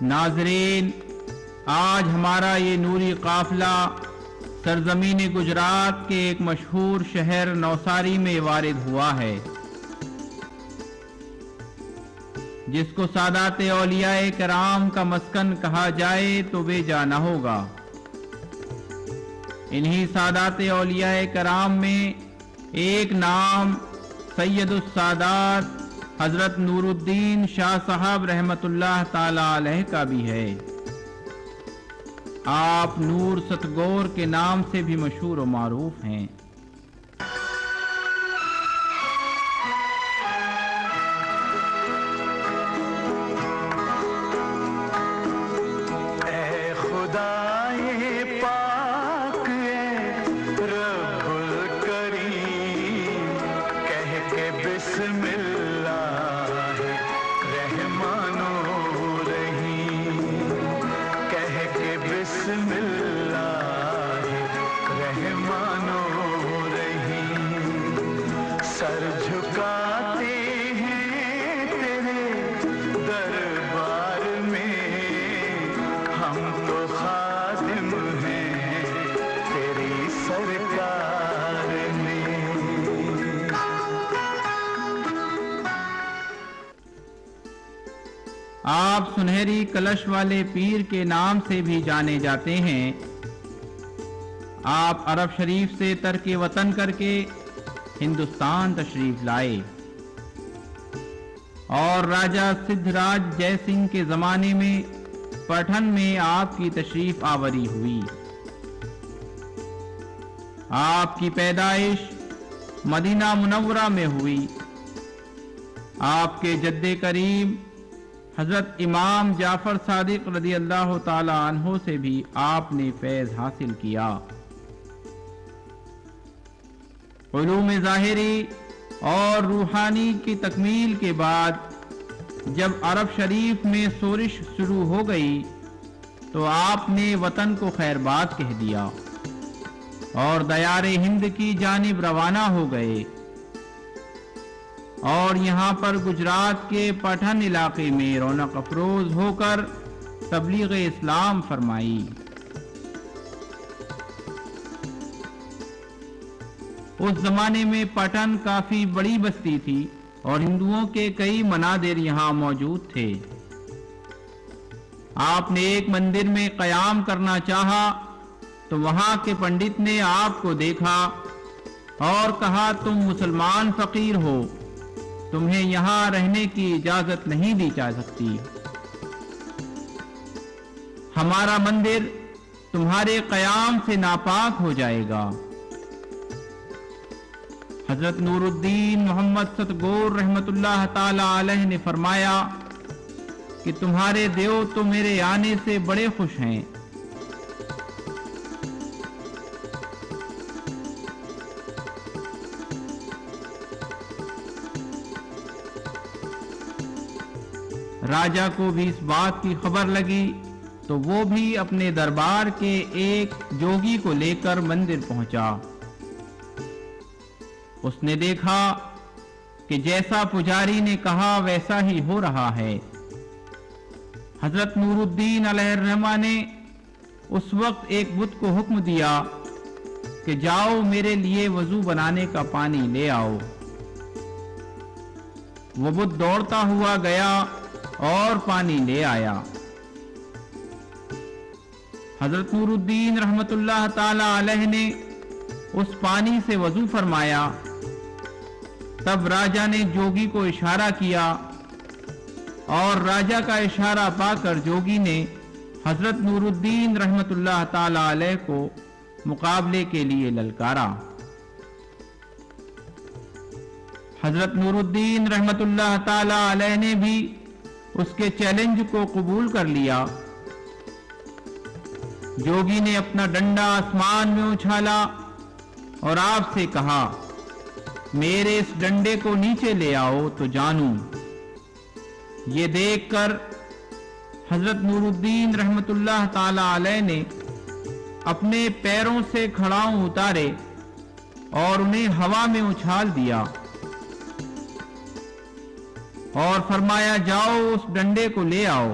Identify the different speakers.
Speaker 1: ناظرین، آج ہمارا یہ نوری قافلہ سرزمین گجرات کے ایک مشہور شہر نوساری میں وارد ہوا ہے، جس کو سادات اولیاء کرام کا مسکن کہا جائے تو بے جا نہ ہوگا۔ انہی سادات اولیاء کرام میں ایک نام سید السادات حضرت نور الدین شاہ صاحب رحمت اللہ تعالی علیہ کا بھی ہے۔ آپ نور ستگور کے نام سے بھی مشہور و معروف ہیں۔
Speaker 2: سر جھکاتے ہیں تیرے دربار میں، ہم تو خادم ہیں تیری سرکار میں۔
Speaker 1: آپ سنہری کلش والے پیر کے نام سے بھی جانے جاتے ہیں۔ آپ عرب شریف سے ترک وطن کر کے ہندوستان تشریف لائے اور راجہ سدھ راج جے سنگھ کے زمانے میں پٹھن میں آپ کی تشریف آوری ہوئی۔ آپ کی پیدائش مدینہ منورہ میں ہوئی۔ آپ کے جد کریم حضرت امام جعفر صادق رضی اللہ تعالی عنہ سے بھی آپ نے فیض حاصل کیا۔ علوم ظاہری اور روحانی کی تکمیل کے بعد جب عرب شریف میں سورش شروع ہو گئی تو آپ نے وطن کو خیر باد کہہ دیا اور دیار ہند کی جانب روانہ ہو گئے اور یہاں پر گجرات کے پٹھن علاقے میں رونق افروز ہو کر تبلیغ اسلام فرمائی۔ اس زمانے میں پٹن کافی بڑی بستی تھی اور ہندوؤں کے کئی منادر یہاں موجود تھے۔ آپ نے ایک مندر میں قیام کرنا چاہا تو وہاں کے پنڈت نے آپ کو دیکھا اور کہا، تم مسلمان فقیر ہو، تمہیں یہاں رہنے کی اجازت نہیں دی جا سکتی۔ ہمارا مندر تمہارے قیام سے ناپاک ہو جائے گا۔ حضرت نور الدین محمد ستگور رحمت اللہ تعالی علیہ نے فرمایا کہ تمہارے دیو تو میرے آنے سے بڑے خوش ہیں۔ راجہ کو بھی اس بات کی خبر لگی تو وہ بھی اپنے دربار کے ایک جوگی کو لے کر مندر پہنچا۔ اس نے دیکھا کہ جیسا پجاری نے کہا ویسا ہی ہو رہا ہے۔ حضرت نور الدین علیہ الرحمہ نے اس وقت ایک بت کو حکم دیا کہ جاؤ میرے لیے وضو بنانے کا پانی لے آؤ۔ وہ بت دوڑتا ہوا گیا اور پانی لے آیا۔ حضرت نور الدین رحمت اللہ تعالی علیہ نے اس پانی سے وضو فرمایا۔ تب راجہ نے جوگی کو اشارہ کیا اور راجہ کا اشارہ پا کر جوگی نے حضرت نور الدین رحمت اللہ تعالی علیہ کو مقابلے کے لیے للکارا۔ حضرت نور الدین رحمت اللہ تعالی علیہ نے بھی اس کے چیلنج کو قبول کر لیا۔ جوگی نے اپنا ڈنڈا آسمان میں اچھالا اور آپ سے کہا، میرے اس ڈنڈے کو نیچے لے آؤ تو جانوں۔ یہ دیکھ کر حضرت نور الدین رحمت اللہ تعالی علیہ نے اپنے پیروں سے کھڑاؤں اتارے اور انہیں ہوا میں اچھال دیا اور فرمایا، جاؤ اس ڈنڈے کو لے آؤ۔